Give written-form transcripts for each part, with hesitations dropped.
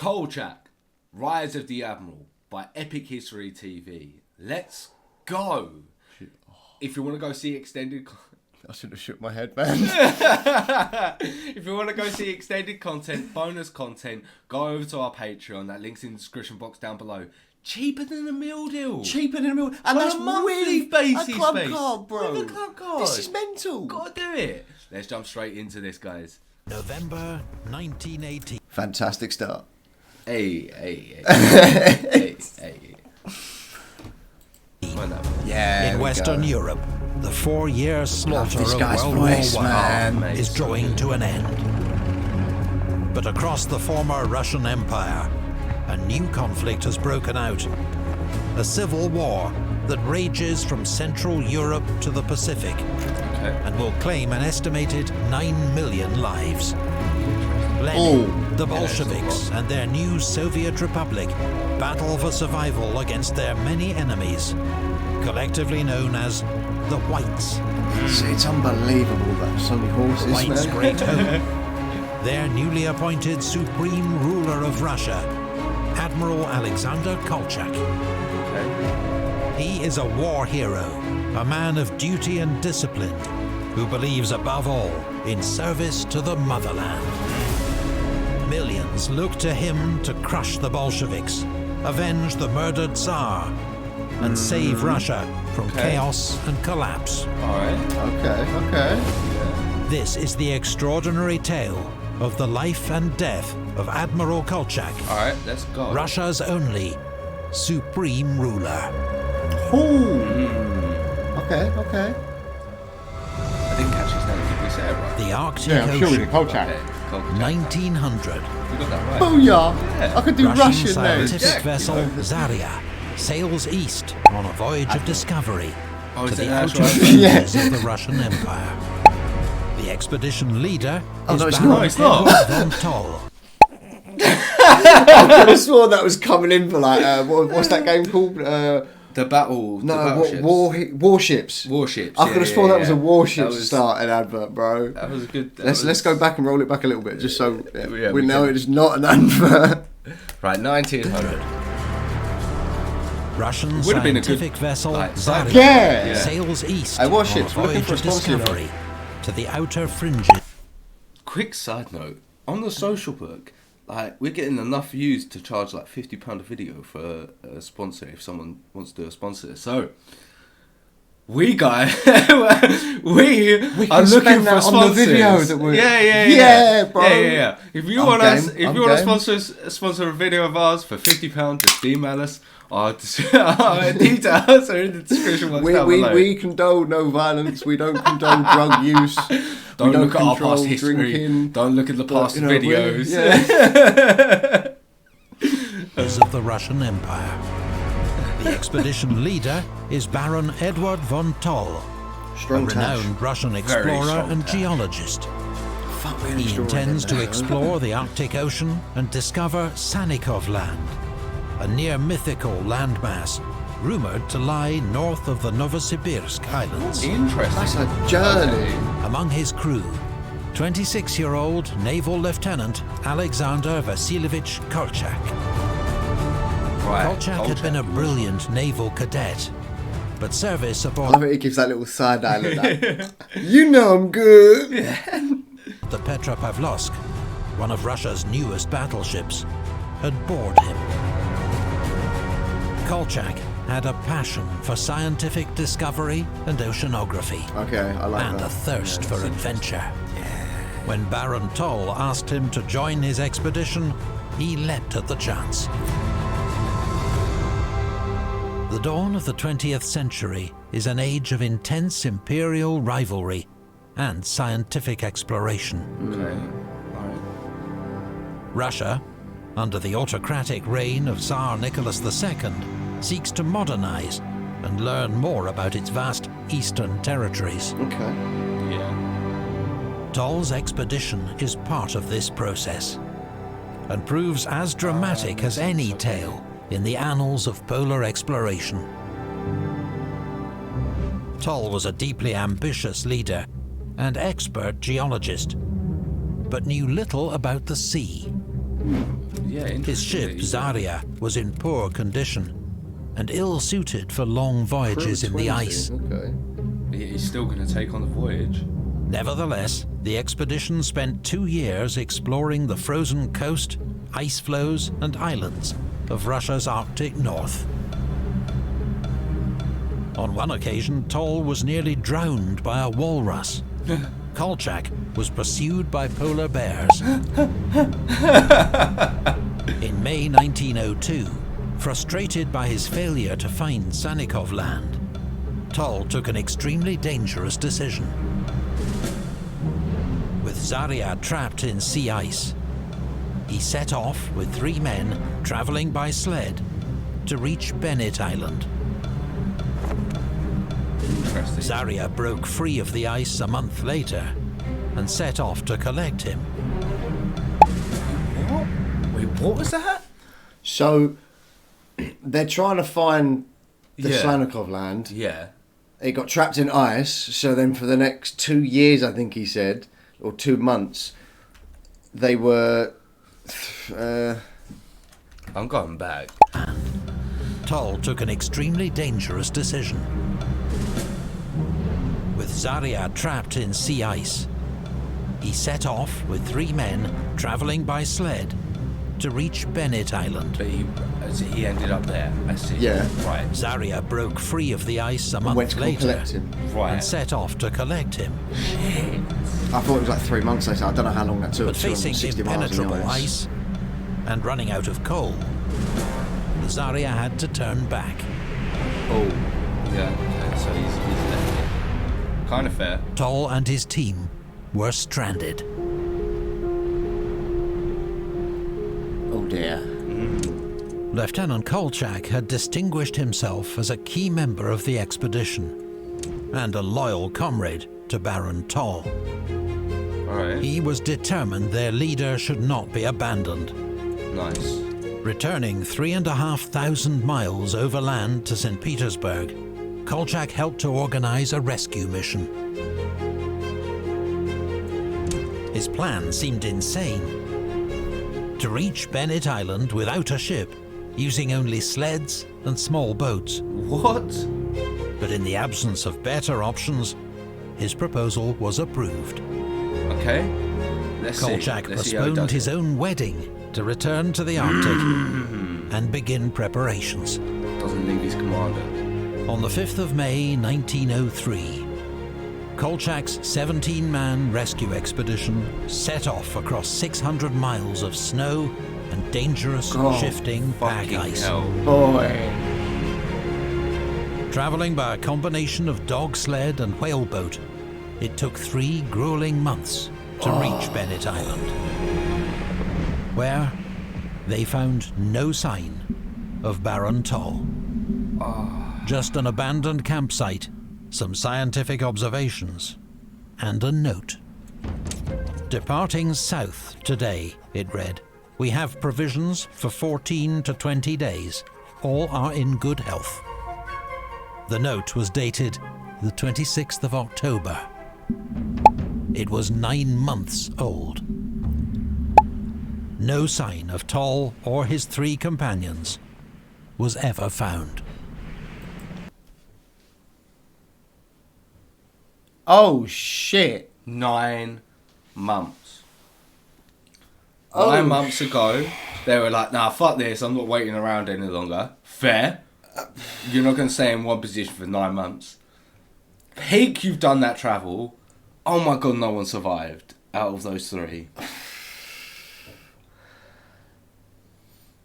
Kolchak, Rise of the Admiral by Epic History TV. Let's go. If you want to go see extended... I should have shook my head, man. If you want to go see extended content, bonus content, go over to our Patreon. That link's in the description box down below. Cheaper than a meal deal. Cheaper than a meal. And that's a monthly really basis. a club card, bro. With a club card. This is mental. Gotta do it. Let's jump straight into this, guys. November 1980. Fantastic start. Hey. Yeah. In Western Europe, the 4-year slaughter of World voice, War man. I is drawing to an end. But across the former Russian Empire, a new conflict has broken out. A civil war that rages from Central Europe to the Pacific and will claim an estimated 9 million lives. Lenin, the Bolsheviks and their new Soviet Republic battle for survival against their many enemies, collectively known as the Whites. It's unbelievable that so many horses, The Whites' man. great hope. Their newly appointed supreme ruler of Russia, Admiral Alexander Kolchak. He is a war hero, a man of duty and discipline, who believes above all in service to the motherland. Millions look to him to crush the Bolsheviks, avenge the murdered Tsar, and save Russia from chaos and collapse. Alright. Okay. This is the extraordinary tale of the life and death of Admiral Kolchak, Alright, let's go. Russia's only supreme ruler. Okay. I didn't catch his name. Did we say it right? The Arctic Yeah, I'm sure we Ocean, did. Kolchak. Okay, Kolchak. 1900. We got that right. Booyah! I could do Russian Russian scientific names. vessel Zarya sails east on a voyage of discovery to is the it outer actual- fringes of the Russian Empire. The expedition leader is no, it's Baron not. It's not. Edward von Toll. I could have sworn that was coming in for like, what's that game called? The battle. No, the warships. Warships. I could have sworn that was a warships That was- starting advert, bro. That was a good. Let's go back and roll it back a little bit, just so Yeah, we we know can. it is not an advert. Right, 1900. Russian Would have been a good, scientific vessel like, Zarya Yeah. sails east Hey, on a warships, we're looking voyage for a of sponsor, you know. discovery to the outer fringes. Quick side note: on the social book, like we're getting enough views to charge like £50 a video for a sponsor if someone wants to do a sponsor. So we guys, we are can looking spend for that on the sponsors. video that we're- Yeah, bro. Yeah. If you I'm want game, us, if I'm you want game. to sponsor a video of ours for £50, just email us. Our details are in the description box down below. We condone no violence. We don't condone drug use. Don't we look at our control past history. drinking. Don't look at the past You know, videos. Of the Russian Empire. The expedition leader is Baron Edward von Toll, a Strong touch. renowned Russian Very explorer strong and touch. geologist. Fuck, we had a He story intends then, to though. explore the Arctic Ocean and discover Sanikov Land, a near-mythical landmass rumoured to lie north of the Novosibirsk Islands. Interesting. That's a journey. Among his crew, 26-year-old Naval Lieutenant Alexander Vasilievich Kolchak. Right, Kolchak had been a brilliant naval cadet, but service I aboard love it. He gives that little side eye like that. You know I'm good. the Petropavlovsk, one of Russia's newest battleships, had bored him. Kolchak had a passion for scientific discovery and oceanography, Okay, I like and that. a thirst for adventure. When Baron Toll asked him to join his expedition, he leapt at the chance. The dawn of the 20th century is an age of intense imperial rivalry and scientific exploration. Okay. Alright. Russia, under the autocratic reign of Tsar Nicholas II, seeks to modernize and learn more about its vast eastern territories. Okay. Yeah. Toll's expedition is part of this process and proves as dramatic as any tale in the annals of polar exploration. Toll was a deeply ambitious leader and expert geologist, but knew little about the sea. Yeah, His ship, Zarya, was in poor condition and ill-suited for long voyages in the ice. Okay. He's still going to take on the voyage. Nevertheless, the expedition spent 2 years exploring the frozen coast, ice floes and islands of Russia's Arctic north. On one occasion, Toll was nearly drowned by a walrus. Kolchak was pursued by polar bears. In May 1902, frustrated by his failure to find Sannikov Land, Toll took an extremely dangerous decision. With Zarya trapped in sea ice, he set off with 3 men traveling by sled to reach Bennett Island. Interesting. Zarya broke free of the ice a month later and set off to collect him. What? Wait, what was that? So, they're trying to find the Yeah. Sannikov land. Yeah. He got trapped in ice, so then for the next 2 years, I think he said, or 2 months, they were... I'm going back. Toll took an extremely dangerous decision. With Zarya trapped in sea ice, he set off with 3 men traveling by sled to reach Bennett Island. But he ended up there. I see. Yeah. Right. Zarya broke free of the ice a month went to go later collect him. Right. and set off to collect him. I thought it was like 3 months later. I don't know how long that took. But facing 260 miles in the impenetrable ice and running out of coal, Zarya had to turn back. Oh. Yeah. Okay. So he's left it. Kind of fair. Toll and his team were stranded. Oh dear. Lieutenant Kolchak had distinguished himself as a key member of the expedition and a loyal comrade to Baron Toll. Alright. He was determined their leader should not be abandoned. Nice. Returning 3,500 miles overland to St. Petersburg, Kolchak helped to organize a rescue mission. His plan seemed insane. To reach Bennett Island without a ship, using only sleds and small boats. What? But in the absence of better options, his proposal was approved. Okay. Let's Kolchak see. Let's see how he postponed does his it. own wedding to return to the Arctic and begin preparations. Doesn't leave his commander. On the 5th of May 1903, Kolchak's 17-man rescue expedition set off across 600 miles of snow and dangerous shifting pack Fucking ice. hell. Boy. Travelling by a combination of dog sled and whaleboat, it took 3 grueling months to reach Bennett Island, where they found no sign of Baron Toll. Just an abandoned campsite, some scientific observations, and a note. Departing south today, it read, "We have provisions for 14 to 20 days. All are in good health." The note was dated the 26th of October. It was 9 months old. No sign of Toll or his 3 companions was ever found. Oh shit. 9 months. Oh. 9 months ago, they were like, nah, fuck this, I'm not waiting around any longer. Fair. You're not going to stay in one position for 9 months. Peak, you've done that travel. Oh my god, no one survived out of those 3.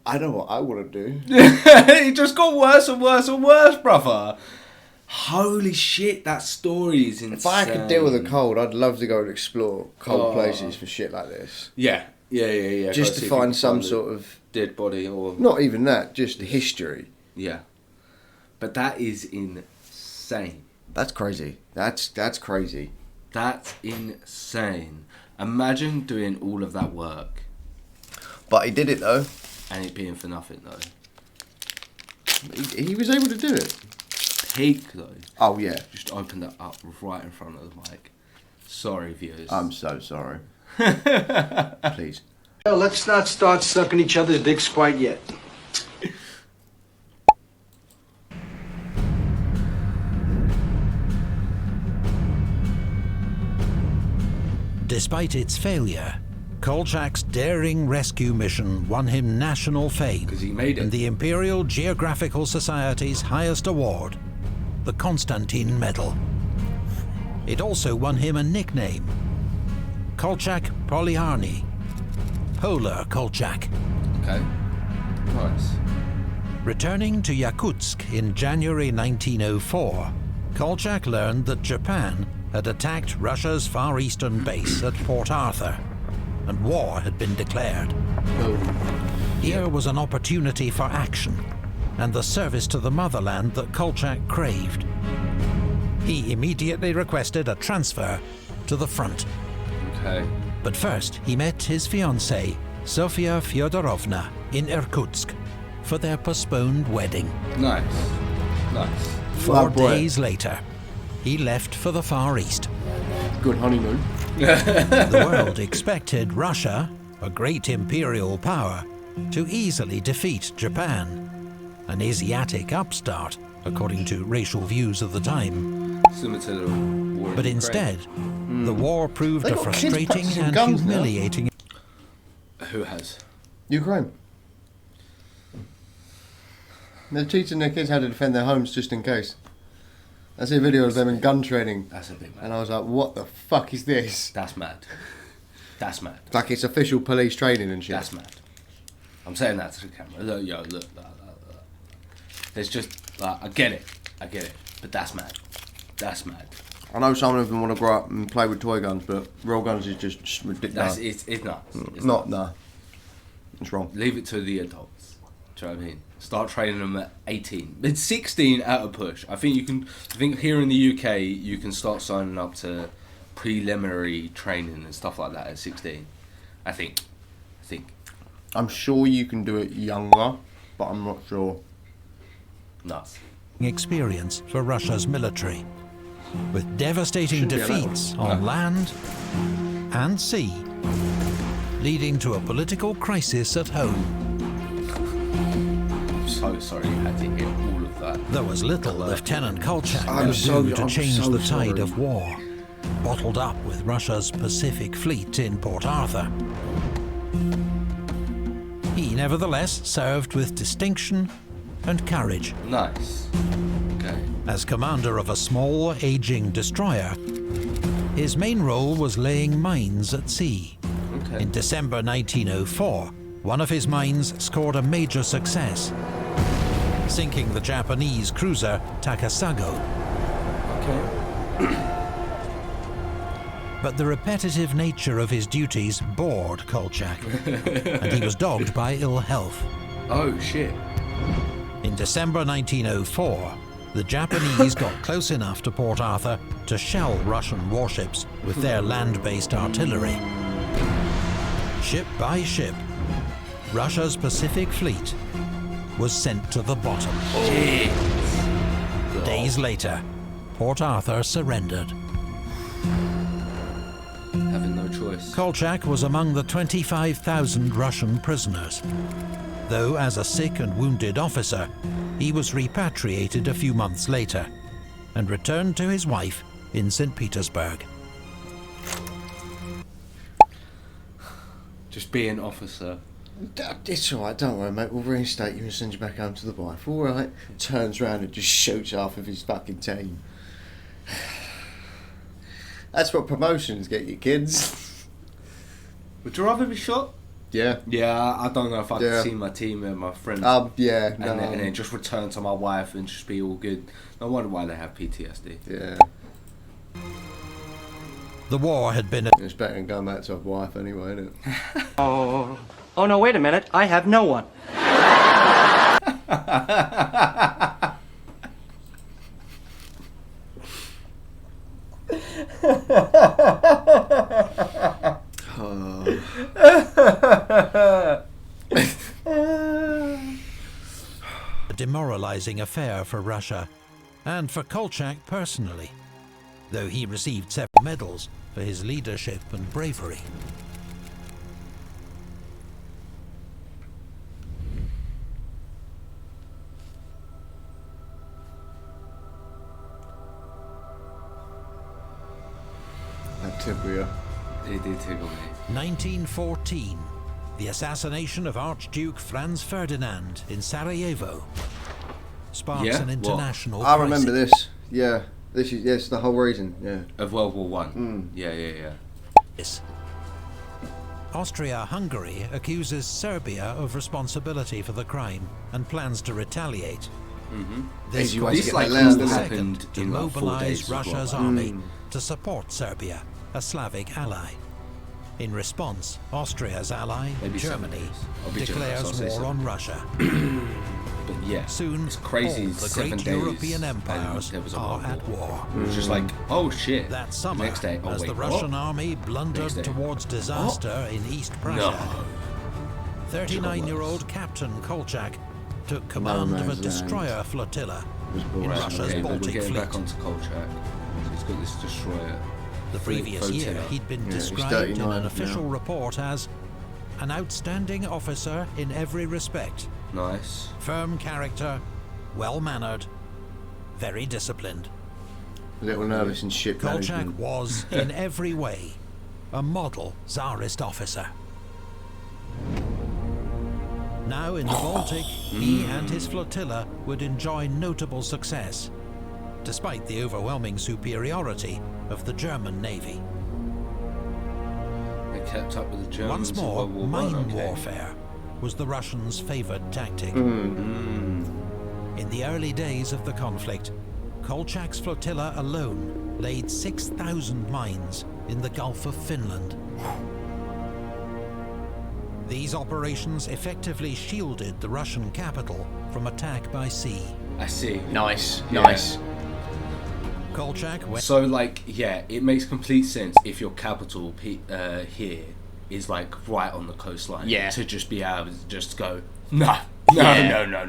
I know what I want to do. It just got worse and worse and worse, brother. Holy shit, that story is insane. If I could deal with a cold, I'd love to go and explore cold places for shit like this. Yeah. Just Go to see if find you some can sort of... dead body or... Not even that, just history. Yeah. But that is insane. That's crazy. That's crazy. That's insane. Imagine doing all of that work But he did it though. and it being for nothing though. He was able to do it. Peak though. Oh yeah. Just open that up right in front of the mic. Sorry, viewers. I'm so sorry. Please. Well, let's not start sucking each other's dicks quite yet. Despite its failure, Kolchak's daring rescue mission won him national fame 'Cause he made it. and the Imperial Geographical Society's highest award, the Konstantin Medal. It also won him a nickname, Kolchak Polyarny, Polar Kolchak. Okay. Nice. Returning to Yakutsk in January 1904, Kolchak learned that Japan had attacked Russia's Far Eastern base at Port Arthur, and war had been declared. Here was an opportunity for action, and the service to the motherland that Kolchak craved. He immediately requested a transfer to the front. Okay. But first, he met his fiancée, Sofia Fyodorovna, in Irkutsk for their postponed wedding. Nice. Nice. 4 boy. days later, he left for the Far East. Good honeymoon. The world expected Russia, a great imperial power, to easily defeat Japan, an Asiatic upstart, according to racial views of the time. Similar to the war in But Ukraine. instead, the war proved They a got kids frustrating practicing and guns now. humiliating. Who has? Ukraine. They're teaching their kids how to defend their homes just in case. I see a video of them in gun training, That's a bit mad. and I was like, what the fuck is this? That's mad. That's mad. Like it's official police training and shit. That's mad. I'm saying that to the camera. Look, yo, look. There's just, like, I get it, but that's mad. That's mad. I know some of them want to grow up and play with toy guns, but real guns is just ridiculous. It's nuts. It's Not, nuts. nah. It's wrong. Leave it to the adults. Do you know what I mean? Start training them at 18. It's 16 at a push. I think here in the UK you can start signing up to preliminary training and stuff like that at 16. I think. I'm sure you can do it younger, but I'm not sure. Nuts. Experience for Russia's military, with devastating Should be allowed. defeats on land and sea, leading to a political crisis at home. I'm so sorry you had to hear all of that. There was little Lieutenant Kolchak I'm could so- do to I'm change so the tide sorry. of war, bottled up with Russia's Pacific Fleet in Port Arthur. He nevertheless served with distinction and courage. Nice. Okay. As commander of a small, aging destroyer, his main role was laying mines at sea. Okay. In December 1904, one of his mines scored a major success, sinking the Japanese cruiser Takasago. Okay. But the repetitive nature of his duties bored Kolchak, and he was dogged by ill health. Oh shit. In December 1904, the Japanese got close enough to Port Arthur to shell Russian warships with their land-based artillery. Ship by ship, Russia's Pacific Fleet was sent to the bottom. Days later, Port Arthur surrendered. Having no choice. Kolchak was among the 25,000 Russian prisoners, though as a sick and wounded officer, he was repatriated a few months later and returned to his wife in St. Petersburg. Just be an officer. It's alright, don't worry, mate. We'll reinstate you and send you back home to the wife. Alright. Turns around and just shoots half of his fucking team. That's what promotions get you, kids. Would you rather be shot? Yeah. Yeah, I don't know if I Yeah. could see my team and my friends. Yeah, no. and then just return to my wife and just be all good. No wonder why they have PTSD. Yeah. The war had been It's better than going back to a wife anyway, isn't it? Oh no, wait a minute. I have no one. a demoralizing affair for Russia, and for Kolchak personally, though he received several medals for his leadership and bravery. tickle you. It did tickle me. 1914, the assassination of Archduke Franz Ferdinand in Sarajevo sparks an international I crisis. remember this. Yeah, this is the whole reason. Yeah. Of World War One. Yeah. Austria-Hungary accuses Serbia of responsibility for the crime and plans to retaliate. This This caused like Nicholas all II happened to in like 4 mobilize days as well. Russia's army to support Serbia, a Slavic ally. In response, Austria's ally, Maybe 7 Germany, days. I'll be generous, I'll declares say war 7. on Russia. But yeah, Soon, it's crazy. all the 7 great days, European and empires there was a are World at war. It was just like, oh shit. That summer, Next day, oh as wait, the what? Russian army blundered Next day. towards disaster in East Prussia, No. 39-year-old Captain Kolchak took command of a man's land. destroyer flotilla in Right, Russia's okay, but we're Baltic getting fleet. back onto Kolchak. So he's got this destroyer. The previous year, flotilla. he'd been he's described in 39 an official now. report as an outstanding officer in every respect, Nice. firm character, well-mannered, very disciplined. A little nervous in ship Kolchak management. was, in every way, a model Tsarist officer. Now in the Baltic, he and his flotilla would enjoy notable success, despite the overwhelming superiority of the German Navy. They kept up with the Germans. Once more, in World War mine One, okay. warfare was the Russians' favored tactic. Mm. In the early days of the conflict, Kolchak's flotilla alone laid 6,000 mines in the Gulf of Finland. These operations effectively shielded the Russian capital from attack by sea. I see. Nice, Yeah. nice. Kolchak went So like, yeah, it makes complete sense if your capital here is like right on the coastline. Yeah. To just be able to just go, no. Yeah. No.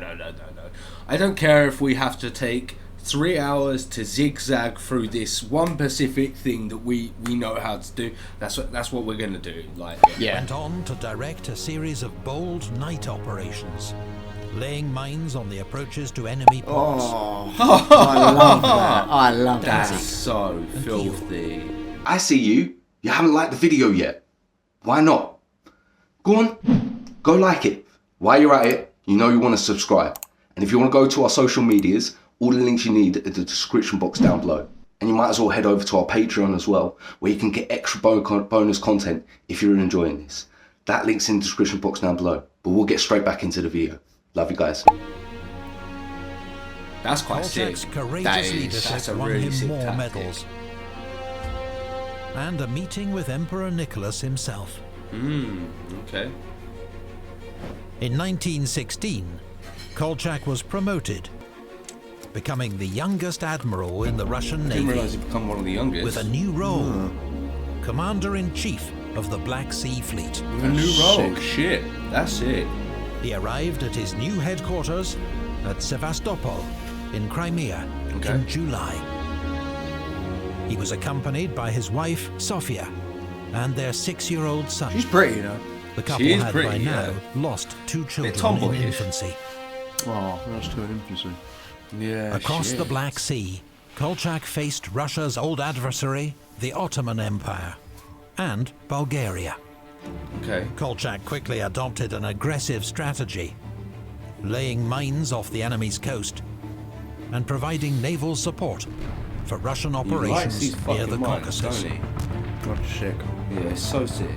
I don't care if we have to take 3 hours to zigzag through this one specific thing that we know how to do. That's what we're gonna do. Like, went on to direct a series of bold night operations, laying mines on the approaches to enemy ports. Oh, I love that. I love That's that. so filthy. I see you. You haven't liked the video yet. Why not? Go on, go like it. While you're at it, you know you want to subscribe. And if you want to go to our social medias, all the links you need are in the description box down below. And you might as well head over to our Patreon as well, where you can get extra bonus content if you're enjoying this. That link's in the description box down below. But we'll get straight back into the video. Love you guys. That's quite sick. Kolchak's courageous That's leadership a won really him sick more tactic. medals. And a meeting with Emperor Nicholas himself. Okay. In 1916, Kolchak was promoted, becoming the youngest admiral in the Russian Didn't Navy, realise he'd become one of the youngest. with a new role, Commander-in-Chief of the Black Sea Fleet. With a new role. sick. Shit. That's it. He arrived at his new headquarters at Sevastopol in Crimea Okay. in July. He was accompanied by his wife, Sofia, and their 6-year-old son. She's pretty, you know. The couple She is had pretty, by yeah. now lost 2 children in tomboyish. infancy. Oh, that's to an infancy. Yeah. Across shit. the Black Sea, Kolchak faced Russia's old adversary, the Ottoman Empire, and Bulgaria. Okay. Kolchak quickly adopted an aggressive strategy, laying mines off the enemy's coast and providing naval support for Russian He likes operations these near the fucking mines, Caucasus. don't he? God, sick. Yeah, it's so sick.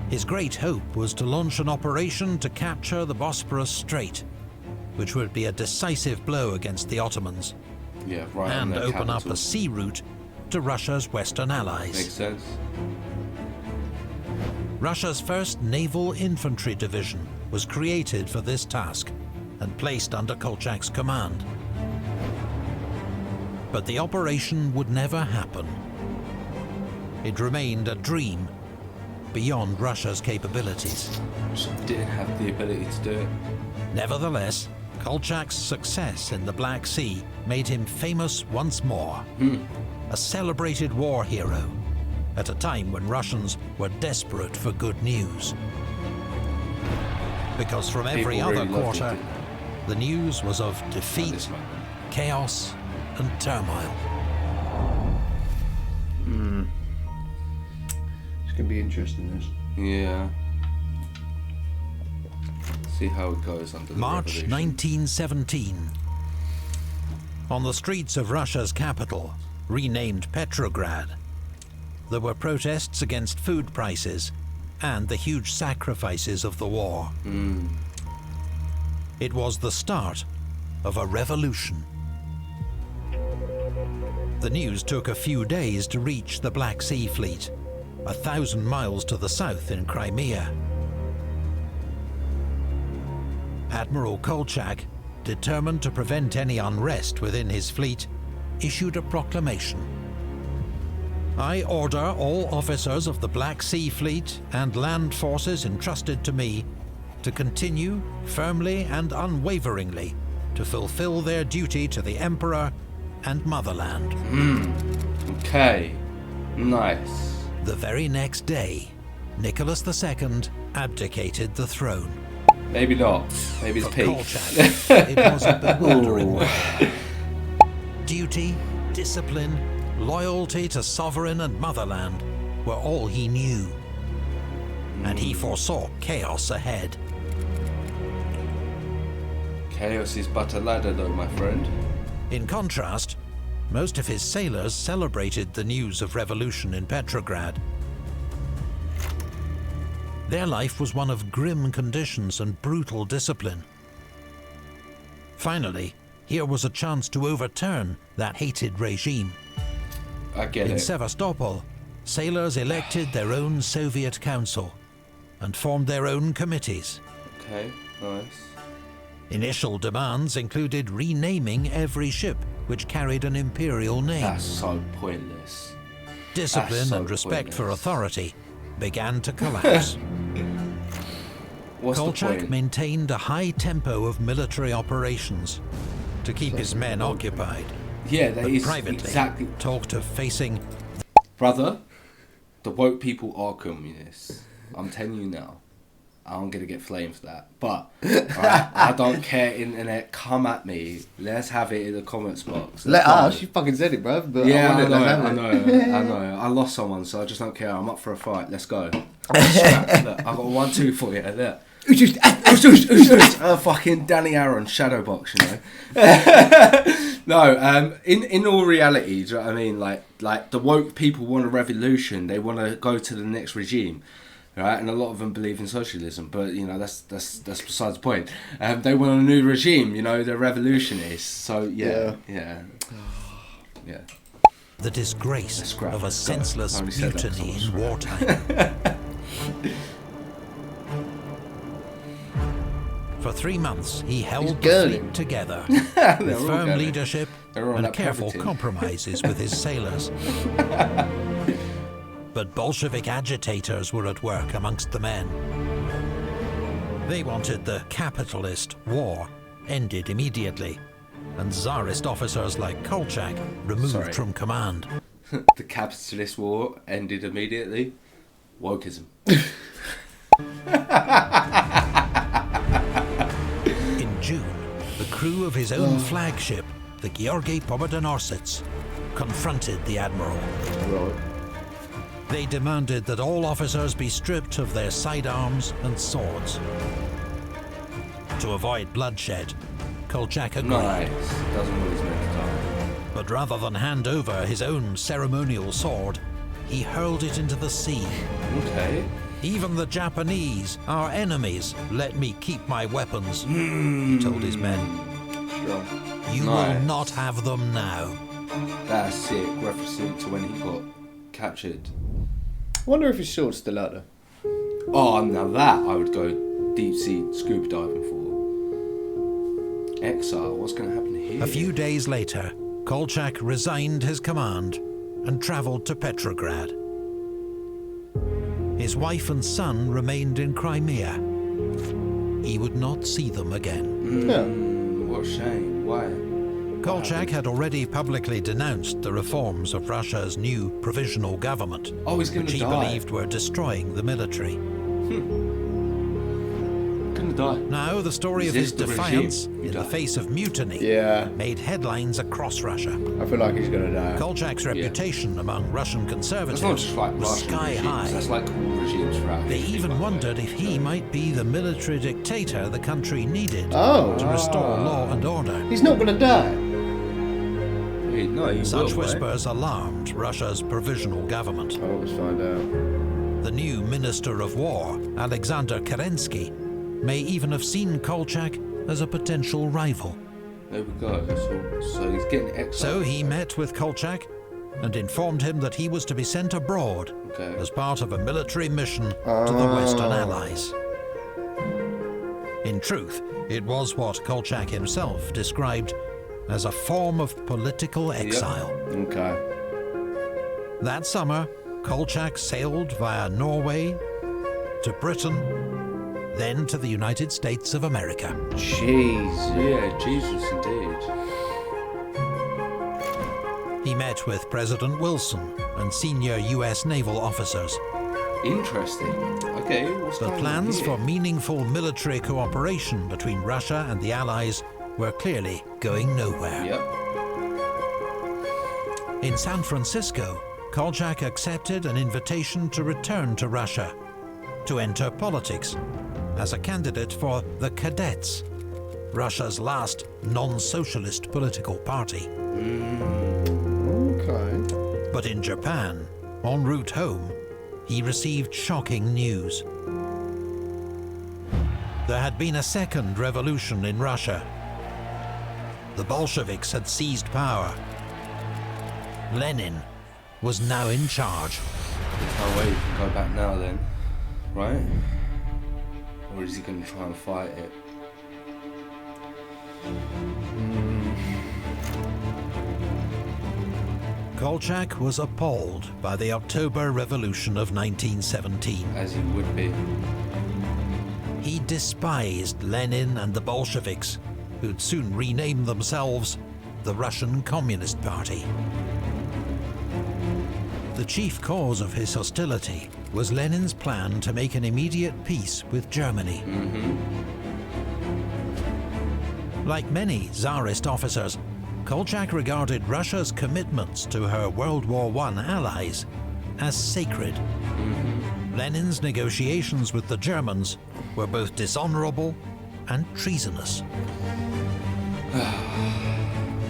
His great hope was to launch an operation to capture the Bosporus Strait, which would be a decisive blow against the Ottomans, Yeah, right. on and their open up capital. a sea route to Russia's western allies. Makes sense. Russia's 1st Naval Infantry Division was created for this task and placed under Kolchak's command. But the operation would never happen. It remained a dream beyond Russia's capabilities. Just didn't have the ability to do it. Nevertheless, Kolchak's success in the Black Sea made him famous once more. A celebrated war hero at a time when Russians were desperate for good news. Because from every People other really loved it, quarter, didn't they? the news was of At defeat, this moment. chaos, and turmoil. gonna be interesting. This. Yeah. See how it goes under the March revolution. 1917. On the streets of Russia's capital, renamed Petrograd, there were protests against food prices and the huge sacrifices of the war. It was the start of a revolution. The news took a few days to reach the Black Sea Fleet, 1,000 miles to the south in Crimea. Admiral Kolchak, determined to prevent any unrest within his fleet, issued a proclamation. I order all officers of the Black Sea Fleet and land forces entrusted to me to continue firmly and unwaveringly to fulfill their duty to the Emperor and motherland. Okay. Nice. The very next day, Nicholas II abdicated the throne. Maybe not. Maybe it's For peak. Kolchak, it was a bewildering war. Duty, discipline, loyalty to sovereign and motherland were all he knew. And he foresaw chaos ahead. Chaos is but a ladder though, my friend. In contrast, most of his sailors celebrated the news of revolution in Petrograd. Their life was one of grim conditions and brutal discipline. Finally, here was a chance to overturn that hated regime. I get In it. Sevastopol, sailors elected their own Soviet council and formed their own committees. Okay, nice. Initial demands included renaming every ship which carried an imperial name. That's so pointless. Discipline so and respect for pointless. authority began to collapse. What's the Kolchak point? maintained a high tempo of military operations to keep his men occupied, Yeah, that but is privately exactly. talked of facing Brother, the woke people are communists. I'm telling you now. I'm gonna get flamed for that. But alright, I don't care, internet, come at me. Let's have it in the comments box. Let Let's us. go. You fucking said it, bro. But Yeah, want I it, know, let's have I it. know, I know. I lost someone, so I just don't care. I'm up for a fight. Let's go. Scrap. Look, I got 1-2 for you. Look. Fucking Danny Aaron shadow box, you know. No, in all reality, do you know what I mean? Like the woke people want a revolution. They want to go to the next regime, right? And a lot of them believe in socialism, but you know that's besides the point. They want a new regime. You know, they're revolutionists. So yeah. the disgrace Scrap. of Go. a senseless Only said that 'cause mutiny I in was wartime. For 3 months, he held the girling. fleet together They're with all firm going. leadership They're all and that careful poverty. compromises with his sailors. But Bolshevik agitators were at work amongst the men. They wanted the capitalist war ended immediately, and Tsarist officers like Kolchak removed Sorry. from command. The capitalist war ended immediately. Wokeism. In June, the crew of his own flagship, the Georgy Pobedonosets, confronted the admiral. Right. They demanded that all officers be stripped of their sidearms and swords. To avoid bloodshed, Kolchak agreed, Nice. Doesn't what he's meant to do. but rather than hand over his own ceremonial sword, he hurled it into the sea. Okay. Even the Japanese, our enemies, let me keep my weapons, he told his men. Sure. You Nice. will not have them now. That's sick. Referencing to when he got captured. I wonder if his sword's still out there. Oh, now that I would go deep sea scuba diving for. Exile. What's going to happen here? A few days later, Kolchak resigned his command and travelled to Petrograd. His wife and son remained in Crimea. He would not see them again. Yeah. What a shame. Why? Kolchak had already publicly denounced the reforms of Russia's new provisional government, Oh, he's going which to he die. believed were destroying the military. Gonna die. Now, the story of his Resist the defiance regime, you in the die. face of mutiny Yeah. made headlines across Russia. I feel like he's gonna die. Kolchak's reputation among Russian That's conservatives not just like was Russian sky regimes, high. that's like all regimes throughout They history, by even the way. wondered if he might be the military dictator the country needed Oh. to restore law and order. He's not gonna die. Hey, no, he Such will, whispers alarmed Russia's provisional government. Oh, let's find out. The new Minister of War, Alexander Kerensky, may even have seen Kolchak as a potential rival. There we go. So he's getting exiled. So he met with Kolchak and informed him that he was to be sent abroad Okay. as part of a military mission to the Western Allies. In truth, it was what Kolchak himself described as a form of political exile. Okay. That summer, Kolchak sailed via Norway to Britain, then to the United States of America. Jeez. Yeah, Jesus, indeed. He met with President Wilson and senior US naval officers. Interesting. Okay, what's But going plans on for here? meaningful military cooperation between Russia and the Allies were clearly going nowhere. Yep. In San Francisco, Kolchak accepted an invitation to return to Russia, to enter politics as a candidate for the Cadets, Russia's last non-socialist political party. Okay. But in Japan, en route home, he received shocking news. There had been a second revolution in Russia. The Bolsheviks had seized power. Lenin was now in charge. Oh wait, you can go back now then, right? Or is he going to try and fight it? Kolchak was appalled by the October Revolution of 1917. As he would be. He despised Lenin and the Bolsheviks, who'd soon rename themselves the Russian Communist Party. The chief cause of his hostility was Lenin's plan to make an immediate peace with Germany. Like many Tsarist officers, Kolchak regarded Russia's commitments to her World War I allies as sacred. Lenin's negotiations with the Germans were both dishonorable and treasonous.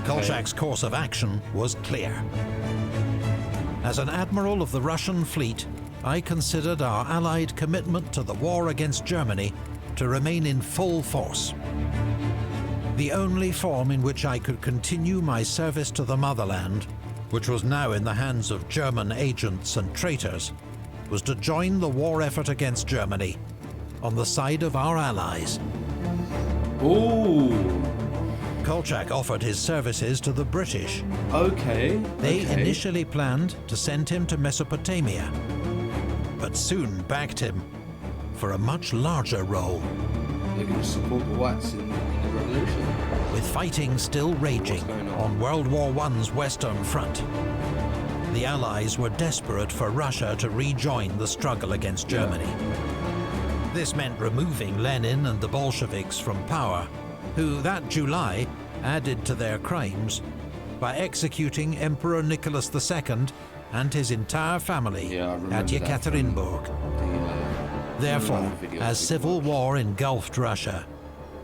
Kolchak's course of action was clear. As an admiral of the Russian fleet, I considered our Allied commitment to the war against Germany to remain in full force. The only form in which I could continue my service to the motherland, which was now in the hands of German agents and traitors, was to join the war effort against Germany on the side of our allies. Ooh. Kolchak offered his services to the British. Okay. They okay. initially planned to send him to Mesopotamia, but soon backed him for a much larger role. They're going to support the whites in the revolution. With fighting still raging What's going on World War I's Western Front, the Allies were desperate for Russia to rejoin the struggle against Germany. This meant removing Lenin and the Bolsheviks from power, who that July added to their crimes by executing Emperor Nicholas II and his entire family Yeah, I remember at that from Yekaterinburg. Therefore, videos as we civil watched. war engulfed Russia,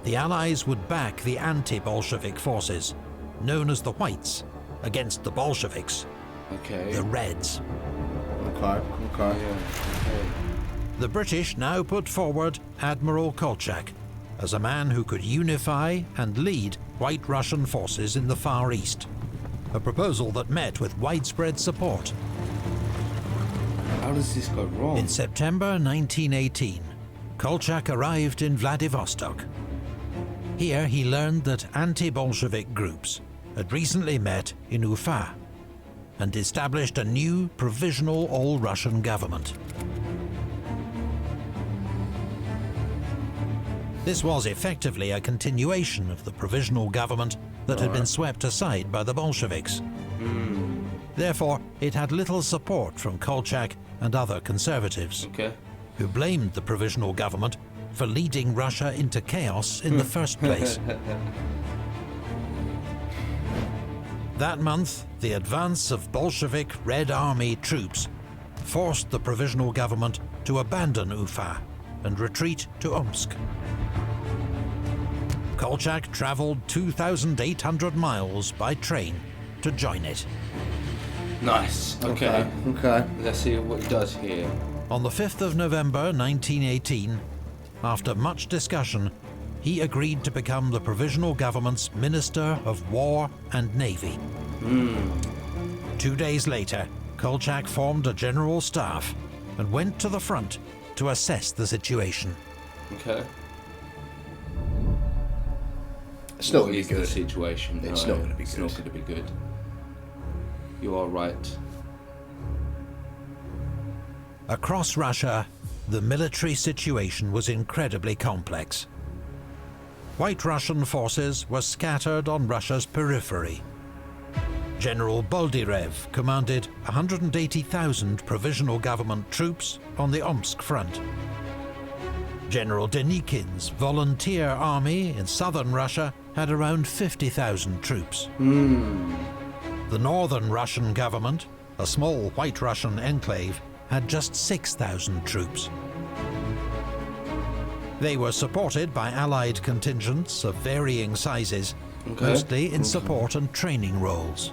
the Allies would back the anti-Bolshevik forces, known as the Whites, against the Bolsheviks, Okay. the Reds. Okay. Okay. Okay. The British now put forward Admiral Kolchak as a man who could unify and lead White Russian forces in the Far East, a proposal that met with widespread support. How does this go wrong? In September 1918, Kolchak arrived in Vladivostok. Here he learned that anti-Bolshevik groups had recently met in Ufa and established a new provisional all-Russian government. This was effectively a continuation of the provisional government that had been swept aside by the Bolsheviks. Therefore, it had little support from Kolchak and other conservatives, Okay. who blamed the provisional government for leading Russia into chaos in the first place. That month, the advance of Bolshevik Red Army troops forced the provisional government to abandon Ufa and retreat to Omsk. Kolchak travelled 2,800 miles by train to join it. Nice. Okay. Okay. Let's see what he does here. On the 5th of November 1918, after much discussion, he agreed to become the provisional government's Minister of War and Navy. 2 days later, Kolchak formed a general staff and went to the front to assess the situation. Okay. It's not What going is to be the good. situation? It's No, not gonna be It's good. not going to be good. You are right. Across Russia, the military situation was incredibly complex. White Russian forces were scattered on Russia's periphery. General Boldyrev commanded 180,000 provisional government troops on the Omsk front. General Denikin's volunteer army in southern Russia had around 50,000 troops. The northern Russian government, a small White Russian enclave, had just 6,000 troops. They were supported by Allied contingents of varying sizes, mostly in support and training roles.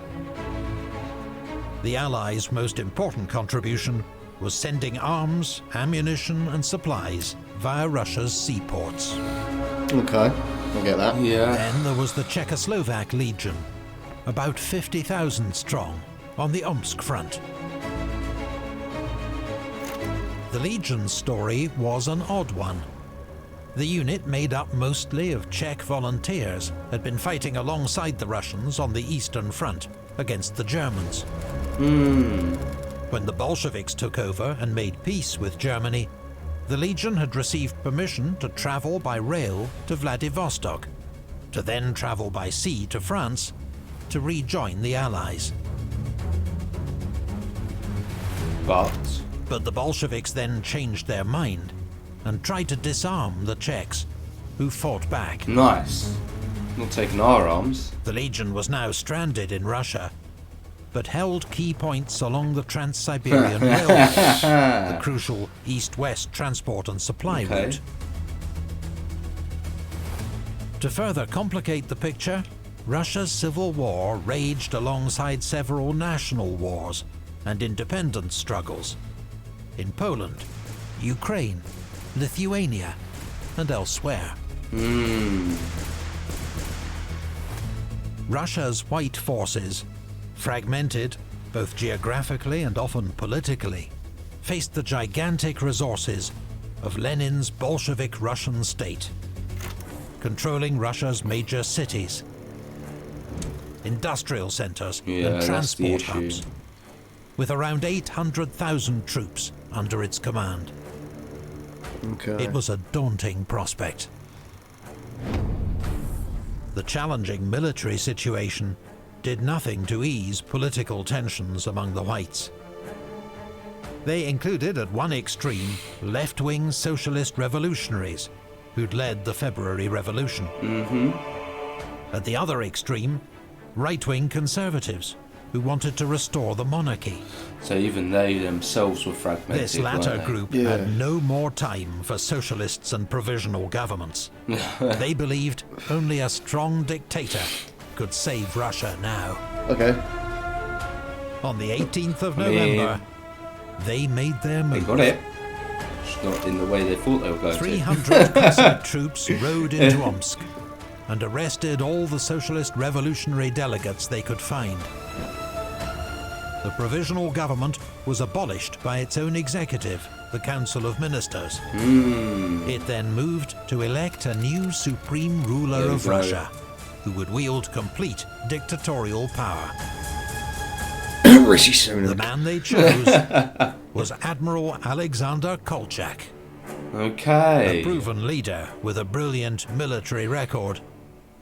The Allies' most important contribution was sending arms, ammunition and supplies via Russia's seaports. Okay, I get that. Yeah. Then there was the Czechoslovak Legion, about 50,000 strong, on the Omsk front. The Legion's story was an odd one. The unit, made up mostly of Czech volunteers, had been fighting alongside the Russians on the Eastern Front against the Germans. When the Bolsheviks took over and made peace with Germany, the Legion had received permission to travel by rail to Vladivostok, to then travel by sea to France, to rejoin the Allies. But the Bolsheviks then changed their mind and tried to disarm the Czechs, who fought back. Nice. Not taking our arms. The Legion was now stranded in Russia, but held key points along the Trans-Siberian Railway, the crucial east-west transport and supply route. To further complicate the picture, Russia's civil war raged alongside several national wars and independence struggles in Poland, Ukraine, Lithuania, and elsewhere. Russia's white forces, fragmented both geographically and often politically, faced the gigantic resources of Lenin's Bolshevik Russian state, controlling Russia's major cities, industrial centers and transport hubs, with around 800,000 troops under its command. Okay. It was a daunting prospect. The challenging military situation did nothing to ease political tensions among the whites. They included at one extreme left-wing socialist revolutionaries who'd led the February Revolution. At the other extreme, right-wing conservatives who wanted to restore the monarchy. So even they themselves were fragmented. This latter weren't they? group had no more time for socialists and provisional governments. They believed only a strong dictator could save Russia now. Okay. On the 18th of November, they made their They move. got it. Just not in the way they thought they were going 300 Cossack troops rode into Omsk and arrested all the socialist revolutionary delegates they could find. The provisional government was abolished by its own executive, the Council of Ministers. It then moved to elect a new supreme ruler of Russia, who would wield complete dictatorial power. Rishi Sunak. The man they chose was Admiral Alexander Kolchak, to. Okay. a proven leader with a brilliant military record,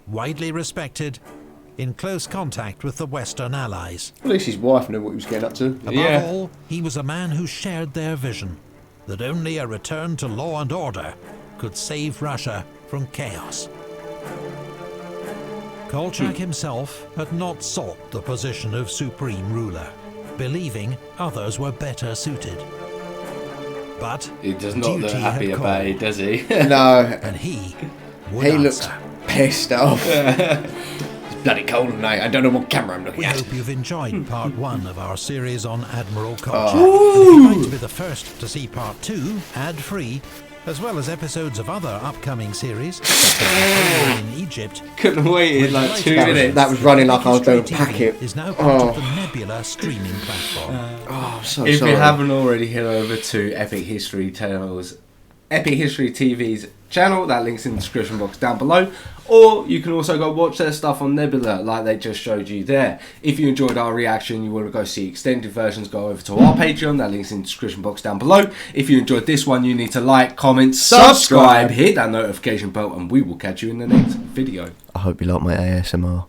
widely respected, in close contact with the Western Allies. At least his wife knew what he was getting up to. Above all, he was a man who shared their vision that only a return to law and order could save Russia from chaos. Kolchak himself had not sought the position of supreme ruler, believing others were better suited. But He does not look duty happy had about called, it, does he? No, and he would he answer. looks pissed off. It's bloody cold tonight. I don't know what camera I'm looking We at. hope you've enjoyed part 1 of our series on Admiral Kolchak. Oh. And if you'd like to be the first to see part 2, ad-free, as well as episodes of other upcoming series, such as Napoleon in Egypt, Couldn't wait in like 2 minutes. That was running like I was doing a History packet. TV is now part of the Nebula streaming platform. Oh, I'm so If sorry. you haven't already, head over to Epic History TV's channel. That link's in the description box down below. Or you can also go watch their stuff on Nebula, like they just showed you there. If you enjoyed our reaction, you want to go see extended versions, go over to our Patreon. That link's in the description box down below. If you enjoyed this one, you need to like, comment, subscribe, hit that notification bell, and we will catch you in the next video. I hope you like my ASMR.